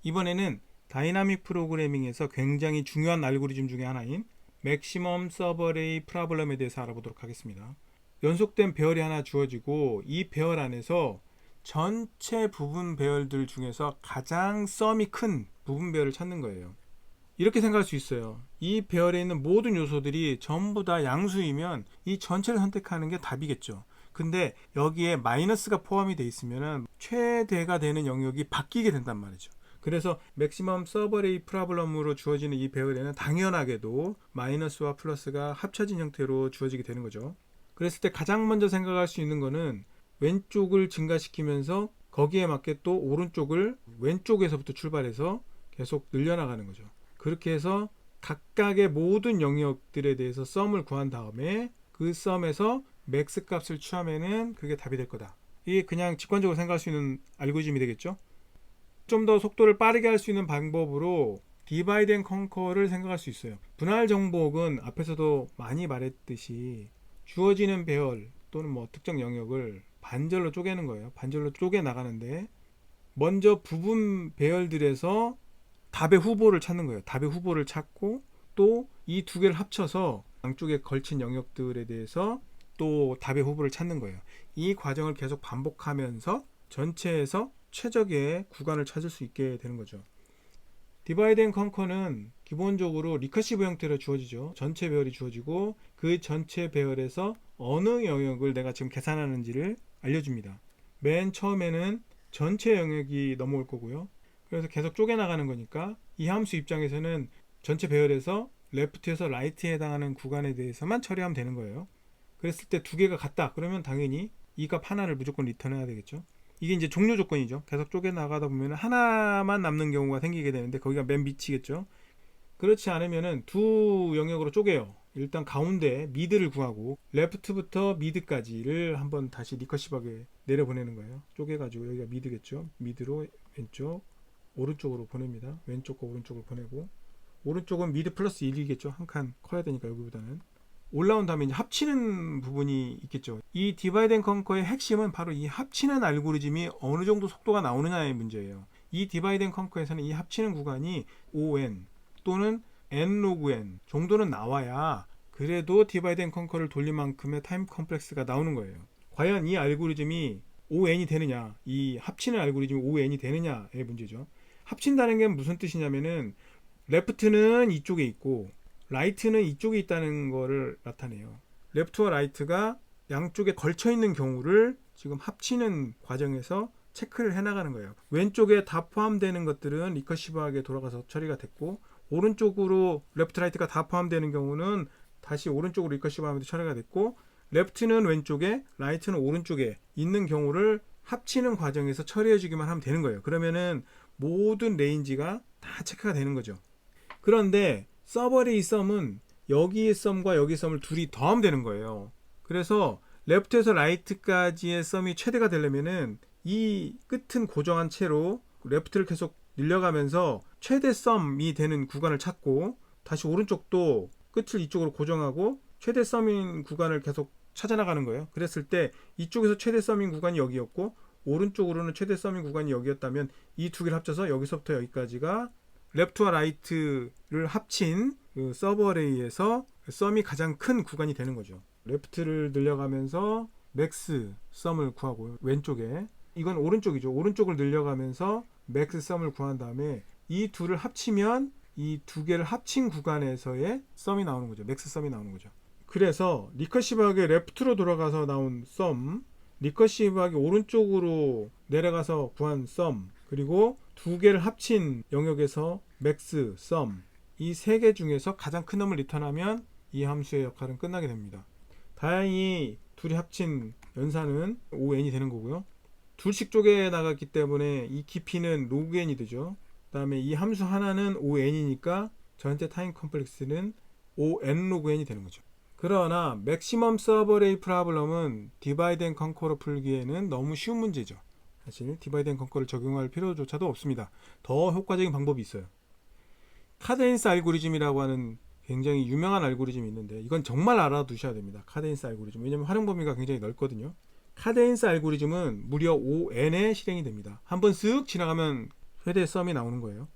이번에는 다이나믹 프로그래밍에서 굉장히 중요한 알고리즘 중에 하나인 맥시멈 서버레이 프로블럼에 대해서 알아보도록 하겠습니다. 연속된 배열이 하나 주어지고 이 배열 안에서 전체 부분 배열들 중에서 가장 썸이 큰 부분 배열을 찾는 거예요. 이렇게 생각할 수 있어요. 이 배열에 있는 모든 요소들이 전부 다 양수이면 이 전체를 선택하는 게 답이겠죠. 근데 여기에 마이너스가 포함이 되어 있으면 최대가 되는 영역이 바뀌게 된단 말이죠. 그래서 맥시멈 서버레이 프로블럼으로 주어지는 이 배열에는 당연하게도 마이너스와 플러스가 합쳐진 형태로 주어지게 되는 거죠. 그랬을 때 가장 먼저 생각할 수 있는 거는 왼쪽을 증가시키면서 거기에 맞게 또 오른쪽을 왼쪽에서부터 출발해서 계속 늘려나가는 거죠. 그렇게 해서 각각의 모든 영역들에 대해서 썸을 구한 다음에 그 썸에서 맥스 값을 취하면은 그게 답이 될 거다. 이게 그냥 직관적으로 생각할 수 있는 알고리즘이 되겠죠. 좀 더 속도를 빠르게 할 수 있는 방법으로 디바이드 앤 컨커를 생각할 수 있어요. 분할 정복은 앞에서도 많이 말했듯이 주어지는 배열 또는 뭐 특정 영역을 반절로 쪼개는 거예요. 반절로 쪼개 나가는데 먼저 부분 배열들에서 답의 후보를 찾는 거예요. 답의 후보를 찾고 또 이 두 개를 합쳐서 양쪽에 걸친 영역들에 대해서 또 답의 후보를 찾는 거예요. 이 과정을 계속 반복하면서 전체에서 최적의 구간을 찾을 수 있게 되는 거죠. 디바이드 앤 컨커는 기본적으로 리커시브 형태로 주어지죠. 전체 배열이 주어지고 그 전체 배열에서 어느 영역을 내가 지금 계산하는지를 알려줍니다. 맨 처음에는 전체 영역이 넘어올 거고요. 그래서 계속 쪼개나가는 거니까 이 함수 입장에서는 전체 배열에서 레프트에서 라이트에 해당하는 구간에 대해서만 처리하면 되는 거예요. 그랬을 때 두 개가 같다. 그러면 당연히 이 값 하나를 무조건 리턴해야 되겠죠. 이게 이제 종료 조건이죠. 계속 쪼개나가다 보면 하나만 남는 경우가 생기게 되는데 거기가 맨 밑이겠죠. 그렇지 않으면은 두 영역으로 쪼개요. 일단 가운데 미드를 구하고 레프트부터 미드까지를 한번 다시 리커시브하게 내려보내는 거예요. 쪼개가지고 여기가 미드겠죠. 미드로 왼쪽 오른쪽으로 보냅니다. 왼쪽과 오른쪽으로 보내고 오른쪽은 미드 플러스 1이겠죠. 한 칸 커야 되니까 여기보다는 올라온 다음에 이제 합치는 부분이 있겠죠. 이 디바이드 앤 컨커의 핵심은 바로 이 합치는 알고리즘이 어느 정도 속도가 나오느냐의 문제예요. 이 디바이드 앤 컨커에서는 이 합치는 구간이 ON 또는 N 로그 N 정도는 나와야 그래도 디바이드 앤 컨커를 돌릴 만큼의 타임 컴플렉스가 나오는 거예요. 과연 이 알고리즘이 ON이 되느냐, 이 합치는 알고리즘이 ON이 되느냐의 문제죠. 합친다는 게 무슨 뜻이냐면은 레프트는 이쪽에 있고 라이트는 이쪽에 있다는 거를 나타내요. 레프트와 라이트가 양쪽에 걸쳐 있는 경우를 지금 합치는 과정에서 체크를 해나가는 거예요. 왼쪽에 다 포함되는 것들은 리커시브하게 돌아가서 처리가 됐고 오른쪽으로 레프트 라이트가 다 포함되는 경우는 다시 오른쪽으로 리커시브하면서 처리가 됐고 레프트는 왼쪽에 라이트는 오른쪽에 있는 경우를 합치는 과정에서 처리해 주기만 하면 되는 거예요. 그러면은 모든 레인지가 다 체크가 되는 거죠. 그런데 서버레이 썸은 여기의 썸과 여기 썸을 둘이 더하면 되는 거예요. 그래서 레프트에서 라이트까지의 썸이 최대가 되려면은 이 끝은 고정한 채로 레프트를 계속 늘려가면서 최대 썸이 되는 구간을 찾고 다시 오른쪽도 끝을 이쪽으로 고정하고 최대 썸인 구간을 계속 찾아나가는 거예요. 그랬을 때 이쪽에서 최대 썸인 구간이 여기였고 오른쪽으로는 최대 썸인 구간이 여기였다면 이 두 개를 합쳐서 여기서부터 여기까지가 레프트와 라이트를 합친 그 서버레이에서 썸이 가장 큰 구간이 되는 거죠. 레프트를 늘려가면서 맥스 썸을 구하고 왼쪽에 이건 오른쪽이죠. 오른쪽을 늘려가면서 맥스 썸을 구한 다음에 이 둘을 합치면 이 두 개를 합친 구간에서의 썸이 나오는 거죠. 맥스 썸이 나오는 거죠. 그래서 리커시브하게 레프트로 돌아가서 나온 썸, 리커시브하게 오른쪽으로 내려가서 구한 썸, 그리고 두 개를 합친 영역에서 맥스, 썸 이 세 개 중에서 가장 큰 놈을 리턴하면 이 함수의 역할은 끝나게 됩니다. 다행히 둘이 합친 연산은 ON이 되는 거고요. 둘씩 쪼개 나갔기 때문에 이 깊이는 로그 n이 되죠. 그 다음에 이 함수 하나는 ON이니까 전체 타임 컴플렉스는 ON 로그 n이 되는 거죠. 그러나 맥시멈 서버레이 프로블럼은 디바이드 앤 컨커로 풀기에는 너무 쉬운 문제죠. 사실 디바이드 앤 컨커를 적용할 필요조차도 없습니다. 더 효과적인 방법이 있어요. 카데인스 알고리즘이라고 하는 굉장히 유명한 알고리즘이 있는데 이건 정말 알아두셔야 됩니다. 카데인스 알고리즘. 왜냐하면 활용 범위가 굉장히 넓거든요. 카데인스 알고리즘은 무려 ON에 실행이 됩니다. 한번 쓱 지나가면 최대 썸이 나오는 거예요.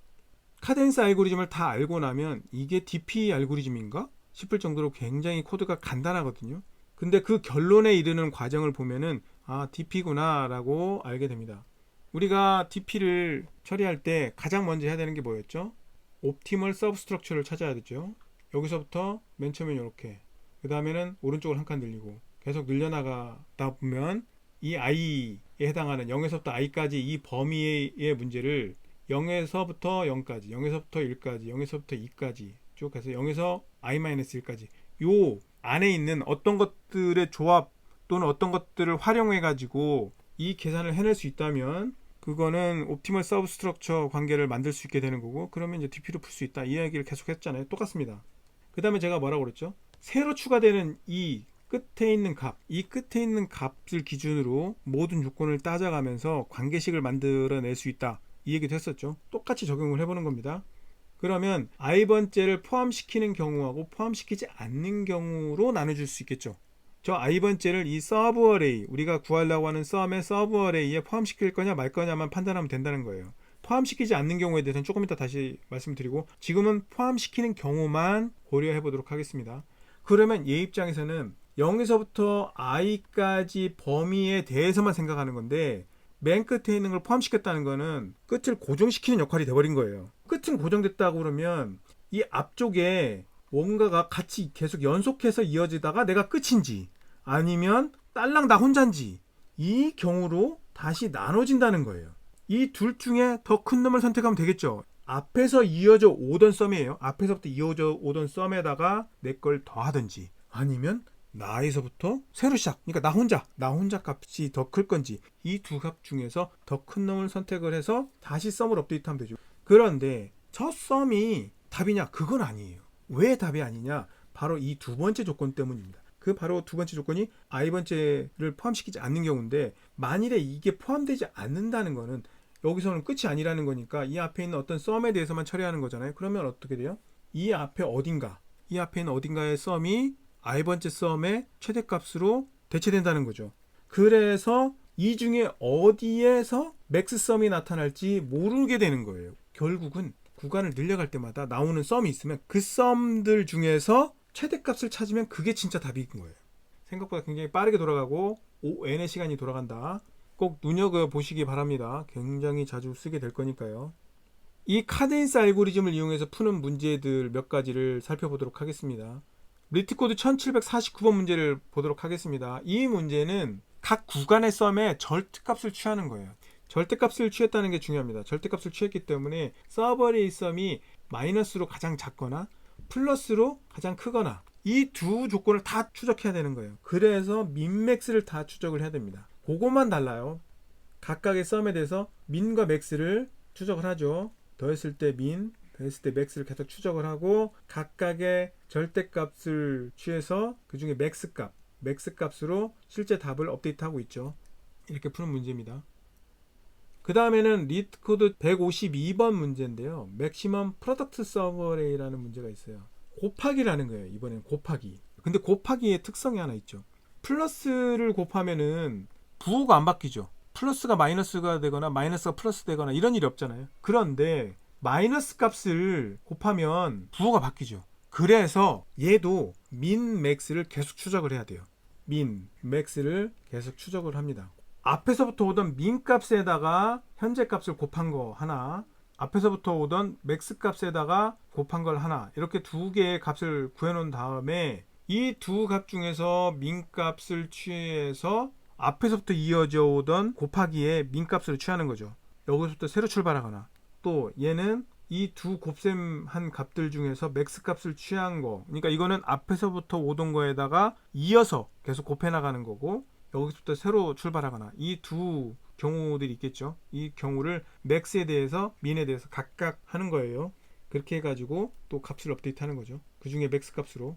카덴스 알고리즘을 다 알고 나면 이게 DP 알고리즘인가 싶을 정도로 굉장히 코드가 간단하거든요. 근데 그 결론에 이르는 과정을 보면은 DP구나 라고 알게 됩니다. 우리가 DP를 처리할 때 가장 먼저 해야 되는 게 뭐였죠? 옵티멀 서브스트럭처를 찾아야 되죠. 여기서부터 맨 처음에 이렇게, 그 다음에는 오른쪽을 한 칸 늘리고 계속 늘려나가다 보면 이 i에 해당하는 0에서부터 i까지 이 범위의 문제를 0에서부터 0까지, 0에서부터 1까지, 0에서부터 2까지 쭉 해서 0에서 i-1까지 요 안에 있는 어떤 것들의 조합 또는 어떤 것들을 활용해 가지고 이 계산을 해낼 수 있다면 그거는 옵티멀 서브스트럭처 관계를 만들 수 있게 되는 거고, 그러면 이제 DP를 풀 수 있다, 이 이야기를 계속 했잖아요. 똑같습니다. 그 다음에 제가 뭐라고 그랬죠? 새로 추가되는 이 끝에 있는 값, 이 끝에 있는 값을 기준으로 모든 조건을 따져가면서 관계식을 만들어낼 수 있다, 이 얘기도 했었죠. 똑같이 적용을 해보는 겁니다. 그러면 i번째를 포함시키는 경우하고 포함시키지 않는 경우로 나눠줄 수 있겠죠. 저 i번째를 이 서브 어레이, 우리가 구하려고 하는 썸의 서브 어레이에 포함시킬 거냐 말 거냐만 판단하면 된다는 거예요. 포함시키지 않는 경우에 대해서는 조금 이따 다시 말씀드리고, 지금은 포함시키는 경우만 고려해 보도록 하겠습니다. 그러면 얘 입장에서는 0에서부터 i까지 범위에 대해서만 생각하는 건데, 맨 끝에 있는 걸 포함시켰다는 거는 끝을 고정시키는 역할이 돼버린 거예요. 끝은 고정됐다고 그러면 이 앞쪽에 뭔가가 같이 계속 연속해서 이어지다가 내가 끝인지 아니면 딸랑 나 혼자인지, 이 경우로 다시 나눠진다는 거예요. 이 둘 중에 더 큰 놈을 선택하면 되겠죠. 앞에서 이어져 오던 썸이에요. 앞에서부터 이어져 오던 썸에다가 내 걸 더하든지, 아니면 나에서부터 새로 시작, 그러니까 나 혼자 값이 더 클 건지, 이 두 값 중에서 더 큰 놈을 선택을 해서 다시 썸을 업데이트하면 되죠. 그런데 저 썸이 답이냐? 그건 아니에요. 왜 답이 아니냐? 바로 이 두 번째 조건 때문입니다. 그 바로 두 번째 조건이 i번째를 포함시키지 않는 경우인데, 만일에 이게 포함되지 않는다는 거는 여기서는 끝이 아니라는 거니까 이 앞에 있는 어떤 썸에 대해서만 처리하는 거잖아요. 그러면 어떻게 돼요? 이 앞에 있는 어딘가의 썸이 i번째 썸의 최대값으로 대체된다는 거죠. 그래서 이 중에 어디에서 맥스 썸이 나타날지 모르게 되는 거예요. 결국은 구간을 늘려갈 때마다 나오는 썸이 있으면 그 썸들 중에서 최대값을 찾으면 그게 진짜 답인 거예요. 생각보다 굉장히 빠르게 돌아가고 n의 시간이 돌아간다. 꼭 눈여겨보시기 바랍니다. 굉장히 자주 쓰게 될 거니까요. 이 카덴스 알고리즘을 이용해서 푸는 문제들 몇 가지를 살펴보도록 하겠습니다. 리트코드 1749번 문제를 보도록 하겠습니다. 이 문제는 각 구간의 썸에 절대값을 취하는 거예요. 절대값을 취했다는 게 중요합니다. 절대값을 취했기 때문에 서버레이 썸이 마이너스로 가장 작거나 플러스로 가장 크거나 이 두 조건을 다 추적해야 되는 거예요. 그래서 민맥스를 다 추적을 해야 됩니다. 그것만 달라요. 각각의 썸에 대해서 민과 맥스를 추적을 하죠. 더했을 때 민, 더했을 때 맥스를 계속 추적을 하고 각각의 절대값을 취해서 그 중에 맥스 값으로 실제 답을 업데이트하고 있죠. 이렇게 푸는 문제입니다. 그 다음에는 리트코드 152번 문제인데요. 맥시멈 프로덕트 서버레이라는 문제가 있어요. 곱하기라는 거예요. 이번엔 곱하기. 근데 곱하기의 특성이 하나 있죠. 플러스를 곱하면은 부호가 안 바뀌죠. 플러스가 마이너스가 되거나 마이너스가 플러스 되거나 이런 일이 없잖아요. 그런데 마이너스 값을 곱하면 부호가 바뀌죠. 그래서 얘도 민, 맥스를 계속 추적을 해야 돼요. 민, 맥스를 계속 추적을 합니다. 앞에서부터 오던 민 값에다가 현재 값을 곱한 거 하나, 앞에서부터 오던 맥스 값에다가 곱한 걸 하나, 이렇게 두 개의 값을 구해놓은 다음에 이 두 값 중에서 민 값을 취해서 앞에서부터 이어져 오던 곱하기에 민 값을 취하는 거죠. 여기서부터 새로 출발하거나, 또 얘는 이 두 곱셈한 값들 중에서 맥스 값을 취한 거, 그러니까 이거는 앞에서부터 오던 거에다가 이어서 계속 곱해 나가는 거고, 여기서부터 새로 출발하거나, 이 두 경우들이 있겠죠. 이 경우를 맥스에 대해서 민에 대해서 각각 하는 거예요. 그렇게 해가지고 또 값을 업데이트 하는 거죠. 그 중에 맥스 값으로.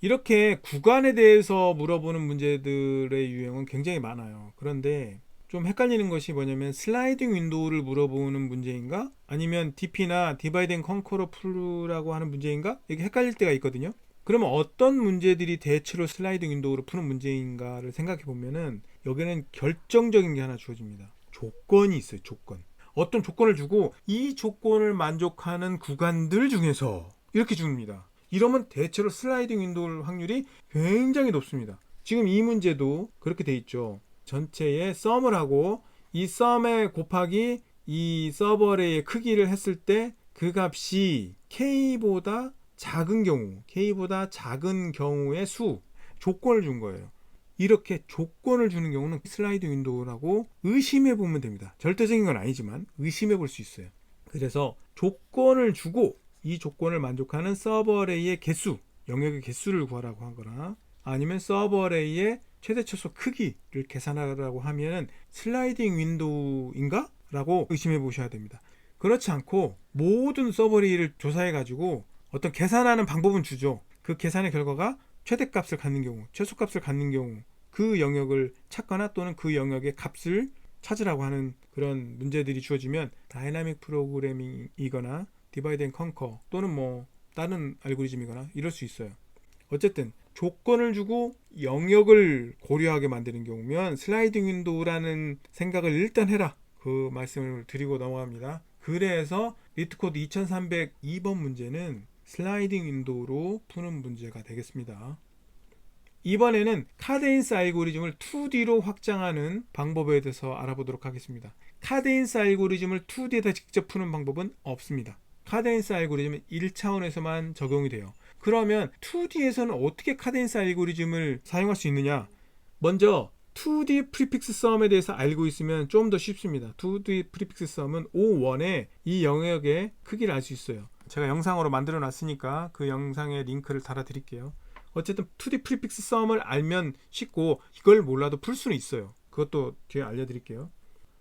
이렇게 구간에 대해서 물어보는 문제들의 유형은 굉장히 많아요. 그런데 좀 헷갈리는 것이 뭐냐면, 슬라이딩 윈도우를 물어보는 문제인가? 아니면 DP나 디바이드 앤 컨커러 풀라고 하는 문제인가? 이게 헷갈릴 때가 있거든요. 그러면 어떤 문제들이 대체로 슬라이딩 윈도우로 푸는 문제인가를 생각해 보면은, 여기는 결정적인 게 하나 주어집니다. 조건이 있어요. 조건. 어떤 조건을 주고 이 조건을 만족하는 구간들 중에서 이렇게 줍니다. 이러면 대체로 슬라이딩 윈도우 확률이 굉장히 높습니다. 지금 이 문제도 그렇게 돼 있죠. 전체에 썸을 하고 이 썸에 곱하기 이 서버레이의 크기를 했을 때 그 값이 K보다 작은 경우의 수, 조건을 준 거예요. 이렇게 조건을 주는 경우는 슬라이드 윈도우라고 의심해 보면 됩니다. 절대적인 건 아니지만 의심해 볼 수 있어요. 그래서 조건을 주고 이 조건을 만족하는 서버레이의 개수, 영역의 개수를 구하라고 하거나 아니면 서버레이의 최대 최소 크기를 계산하라고 하면 슬라이딩 윈도우인가? 라고 의심해 보셔야 됩니다. 그렇지 않고 모든 서버레이를 조사해 가지고 어떤 계산하는 방법은 주죠. 그 계산의 결과가 최대값을 갖는 경우, 최소값을 갖는 경우 그 영역을 찾거나 또는 그 영역의 값을 찾으라고 하는 그런 문제들이 주어지면 다이나믹 프로그래밍이거나 디바이드 앤 컨커 또는 뭐 다른 알고리즘이거나 이럴 수 있어요. 어쨌든 조건을 주고 영역을 고려하게 만드는 경우면 슬라이딩 윈도우라는 생각을 일단 해라. 그 말씀을 드리고 넘어갑니다. 그래서 리트코드 2302번 문제는 슬라이딩 윈도우로 푸는 문제가 되겠습니다. 이번에는 카데인스 알고리즘을 2D로 확장하는 방법에 대해서 알아보도록 하겠습니다. 카데인스 알고리즘을 2D에다 직접 푸는 방법은 없습니다. 카데인스 알고리즘은 1차원에서만 적용이 돼요. 그러면 2D에서는 어떻게 카데인스 알고리즘을 사용할 수 있느냐? 먼저 2D 프리픽스 썸에 대해서 알고 있으면 좀 더 쉽습니다. 2D 프리픽스 썸은 O1의 이 영역의 크기를 알 수 있어요. 제가 영상으로 만들어 놨으니까 그 영상의 링크를 달아 드릴게요. 어쨌든 2D 프리픽스 썸을 알면 쉽고 이걸 몰라도 풀 수는 있어요. 그것도 뒤에 알려드릴게요.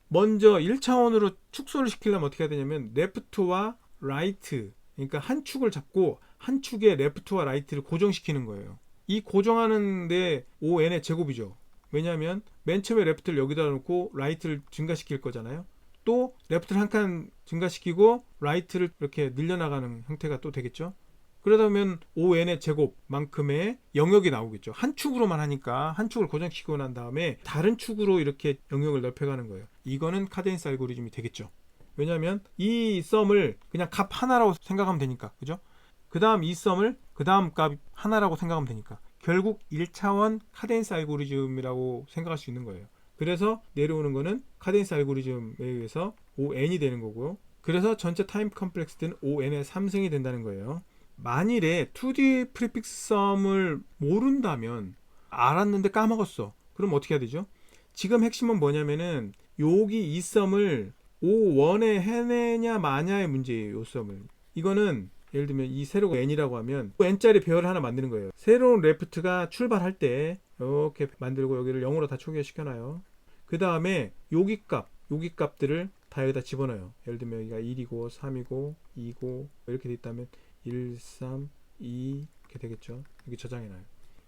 먼저 1차원으로 축소를 시키려면 어떻게 해야 되냐면 레프트와 라이트, 그러니까 한 축을 잡고 한 축에 레프트와 라이트를 고정시키는 거예요. 이 고정하는데 ON의 제곱이죠. 왜냐하면 맨 처음에 레프트를 여기다 놓고 라이트를 증가시킬 거잖아요. 또 레프트를 한 칸 증가시키고 라이트를 이렇게 늘려나가는 형태가 또 되겠죠. 그러다 보면 ON의 제곱만큼의 영역이 나오겠죠. 한 축으로만 하니까 한 축을 고정시키고 난 다음에 다른 축으로 이렇게 영역을 넓혀가는 거예요. 이거는 카데인스 알고리즘이 되겠죠. 왜냐하면 이 썸을 그냥 값 하나라고 생각하면 되니까. 그죠? 그 다음 이 썸을 그 다음 값 하나라고 생각하면 되니까. 결국 1차원 카데인스 알고리즘이라고 생각할 수 있는 거예요. 그래서 내려오는 거는 카데인스 알고리즘에 의해서 ON이 되는 거고요. 그래서 전체 타임 컴플렉스는 ON의 3승이 된다는 거예요. 만일에 2D 프리픽스 썸을 모른다면 알았는데 까먹었어. 그럼 어떻게 해야 되죠? 지금 핵심은 뭐냐면은 여기 이 썸을 O1에 해내냐 마냐의 문제예요. 이 썸을. 이거는 예를 들면 이 세로가 n이라고 하면 n짜리 배열을 하나 만드는 거예요. 새로운 레프트가 출발할 때 이렇게 만들고 여기를 0으로 다 초기화시켜놔요. 그 다음에 여기 값들을 다 여기다 집어넣어요. 예를 들면 여기가 1이고 3이고 2고 이렇게 돼 있다면 1, 3, 2 이렇게 되겠죠. 여기 저장해놔요.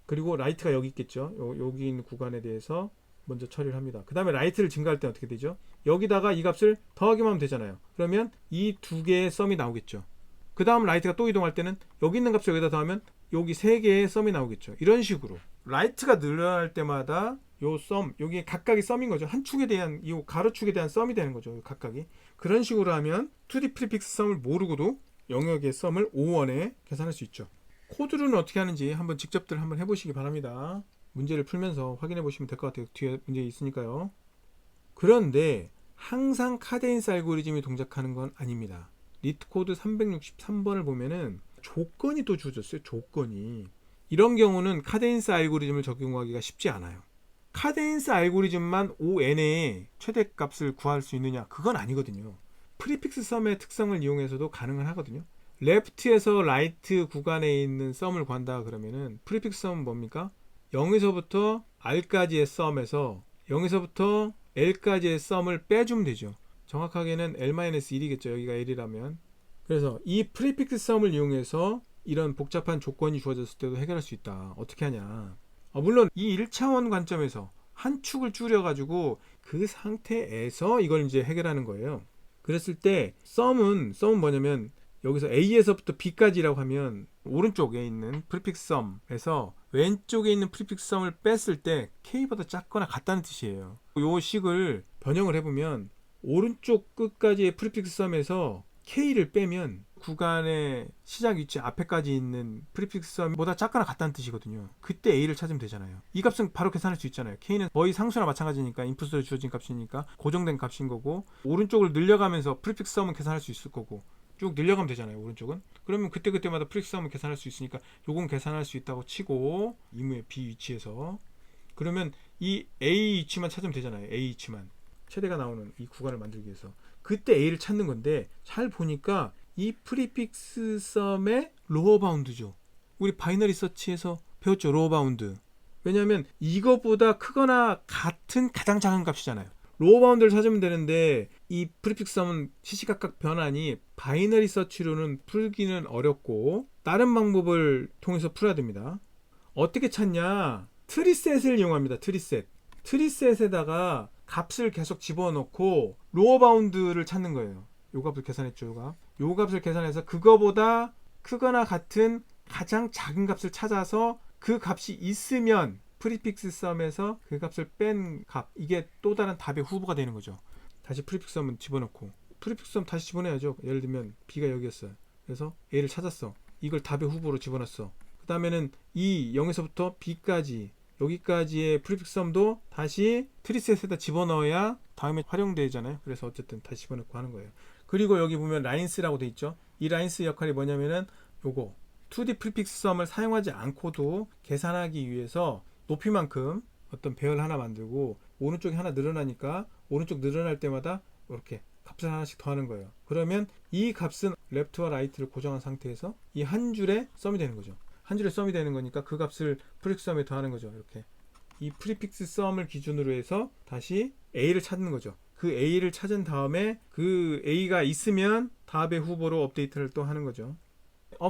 그리고 라이트가 여기 있겠죠. 여기 있는 구간에 대해서 먼저 처리를 합니다. 그 다음에 라이트를 증가할 때 어떻게 되죠? 여기다가 이 값을 더하기만 하면 되잖아요. 그러면 이 두 개의 썸이 나오겠죠. 그 다음 라이트가 또 이동할 때는 여기 있는 값을 여기다 더하면 여기 세 개의 썸이 나오겠죠. 이런 식으로 라이트가 늘어날 때마다 요 썸, 여기 각각이 썸인 거죠. 한 축에 대한 이 가로축에 대한 썸이 되는 거죠. 각각이. 그런 식으로 하면 2D 프리픽스 썸을 모르고도 영역의 썸을 O1에 계산할 수 있죠. 코드로는 어떻게 하는지 한번 직접들 한번 해보시기 바랍니다. 문제를 풀면서 확인해 보시면 될 것 같아요. 뒤에 문제 있으니까요. 그런데 항상 카데인스 알고리즘이 동작하는 건 아닙니다. 리트코드 363번을 보면은 조건이 또 주어졌어요. 조건이. 이런 경우는 카데인스 알고리즘을 적용하기가 쉽지 않아요. 카데인스 알고리즘만 ON의 최대값을 구할 수 있느냐? 그건 아니거든요. 프리픽스 썸의 특성을 이용해서도 가능은 하거든요. 레프트에서 라이트 구간에 있는 썸을 구한다 그러면은 프리픽스 썸은 뭡니까? 0에서부터 R까지의 썸에서 0에서부터 L까지의 썸을 빼주면 되죠. 정확하게는 L-1이겠죠. 여기가 L이라면. 그래서 이 프리픽스 썸을 이용해서 이런 복잡한 조건이 주어졌을 때도 해결할 수 있다. 어떻게 하냐? 물론 이 1차원 관점에서 한 축을 줄여가지고 그 상태에서 이걸 이제 해결하는 거예요. 그랬을 때 썸은 뭐냐면 여기서 A에서부터 B까지라고 하면 오른쪽에 있는 프리픽스 썸에서 왼쪽에 있는 프리픽스 썸을 뺐을 때 K보다 작거나 같다는 뜻이에요. 이 식을 변형을 해보면 오른쪽 끝까지의 프리픽스 썸에서 K를 빼면 구간의 시작 위치 앞에까지 있는 프리픽스 썸보다 작거나 같다는 뜻이거든요. 그때 A를 찾으면 되잖아요. 이 값은 바로 계산할 수 있잖아요. K는 거의 상수나 마찬가지니까 인풋으로 주어진 값이니까 고정된 값인 거고, 오른쪽을 늘려가면서 프리픽스 썸은 계산할 수 있을 거고, 쭉 늘려가면 되잖아요. 오른쪽은. 그러면 그때그때마다 프리픽스 썸을 계산할 수 있으니까 요건 계산할 수 있다고 치고, 이무의 B 위치에서 그러면 이 A 위치만 찾으면 되잖아요. A 위치만, 최대가 나오는 이 구간을 만들기 위해서 그때 A를 찾는 건데, 잘 보니까 이 프리픽스 썸의 로어 바운드죠. 우리 바이너리 서치에서 배웠죠. 로어 바운드. 왜냐하면 이거보다 크거나 같은 가장 작은 값이잖아요. 로어 바운드를 찾으면 되는데, 이 프리픽스 썸은 시시각각 변하니 바이너리 서치로는 풀기는 어렵고 다른 방법을 통해서 풀어야 됩니다. 어떻게 찾냐? 트리셋을 이용합니다. 트리셋에다가 값을 계속 집어넣고 로어 바운드를 찾는 거예요. 요 값을 계산했죠. 요 값을 계산해서 그거보다 크거나 같은 가장 작은 값을 찾아서 그 값이 있으면 프리픽스 썸에서 그 값을 뺀 값, 이게 또 다른 답의 후보가 되는 거죠. 다시 프리픽스 썸은 집어넣고, 프리픽스 썸 다시 집어넣어야죠. 예를 들면 B가 여기였어요. 그래서 A를 찾았어. 이걸 답의 후보로 집어넣었어. 그 다음에는 이 0에서부터 B까지, 여기까지의 프리픽스 썸도 다시 트리셋에다 집어넣어야 다음에 활용되잖아요. 그래서 어쨌든 다시 집어넣고 하는 거예요. 그리고 여기 보면 라인스라고 돼 있죠. 이 라인스 역할이 뭐냐면은 요거 2D 프리픽스 썸을 사용하지 않고도 계산하기 위해서 높이만큼 어떤 배열 하나 만들고, 오른쪽이 하나 늘어나니까 오른쪽 늘어날 때마다 이렇게 값을 하나씩 더하는 거예요. 그러면 이 값은 레프트와 라이트를 고정한 상태에서 이 한 줄에 썸이 되는 거죠. 한 줄에 썸이 되는 거니까 그 값을 프리픽스 썸에 더하는 거죠. 이렇게 이 프리픽스 썸을 기준으로 해서 다시 A를 찾는 거죠. 그 A를 찾은 다음에 그 A가 있으면 답의 후보로 업데이트를 또 하는 거죠.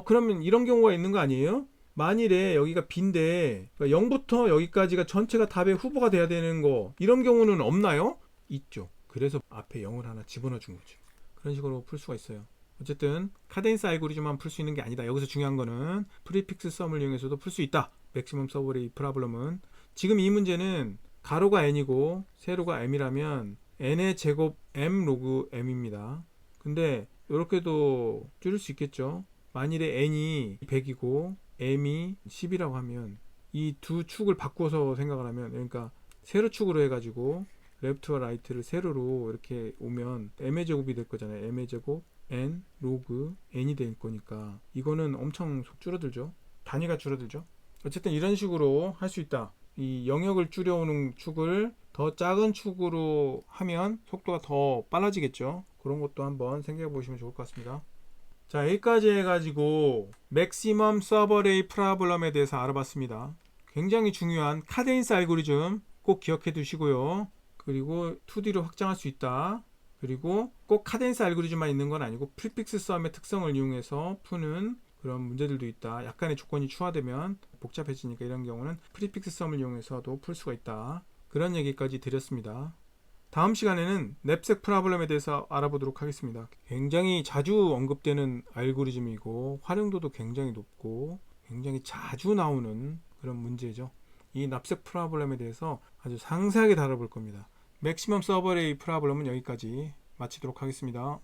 그러면 이런 경우가 있는 거 아니에요? 만일에 여기가 B인데 0부터 여기까지가 전체가 답의 후보가 돼야 되는 거, 이런 경우는 없나요? 있죠. 그래서 앞에 0을 하나 집어넣어 준 거죠. 그런 식으로 풀 수가 있어요. 어쨌든 카덴스 알고리즘만 풀 수 있는 게 아니다. 여기서 중요한 거는 프리픽스 썸을 이용해서도 풀 수 있다. 맥시멈 서버레이 프로블럼은 지금 이 문제는 가로가 n이고 세로가 m이라면 n의 제곱 m 로그 m입니다. 근데 이렇게도 줄일 수 있겠죠. 만일에 n이 100이고 m이 10이라고 하면 이 두 축을 바꿔서 생각을 하면, 그러니까 세로축으로 해가지고 레프트와 라이트를 세로로 이렇게 오면 m의 제곱이 될 거잖아요. m의 제곱 n 로그 n이 될 거니까 이거는 엄청 속 줄어들죠. 단위가 줄어들죠. 어쨌든 이런 식으로 할 수 있다. 이 영역을 줄여오는 축을 더 작은 축으로 하면 속도가 더 빨라지겠죠. 그런 것도 한번 생각해 보시면 좋을 것 같습니다. 자, 여기까지 해가지고 맥시멈 서버레이 프로블럼에 대해서 알아봤습니다. 굉장히 중요한 카데인스 알고리즘 꼭 기억해 두시고요. 그리고 2D로 확장할 수 있다. 그리고 꼭 카덴스 알고리즘만 있는 건 아니고 프리픽스 썸의 특성을 이용해서 푸는 그런 문제들도 있다. 약간의 조건이 추가되면 복잡해지니까 이런 경우는 프리픽스 썸을 이용해서도 풀 수가 있다. 그런 얘기까지 드렸습니다. 다음 시간에는 냅색 프로블럼에 대해서 알아보도록 하겠습니다. 굉장히 자주 언급되는 알고리즘이고 활용도도 굉장히 높고 굉장히 자주 나오는 그런 문제죠. 이 납색 프로블럼에 대해서 아주 상세하게 다뤄볼 겁니다. 맥시멈 서버레이 프로블럼은 여기까지 마치도록 하겠습니다.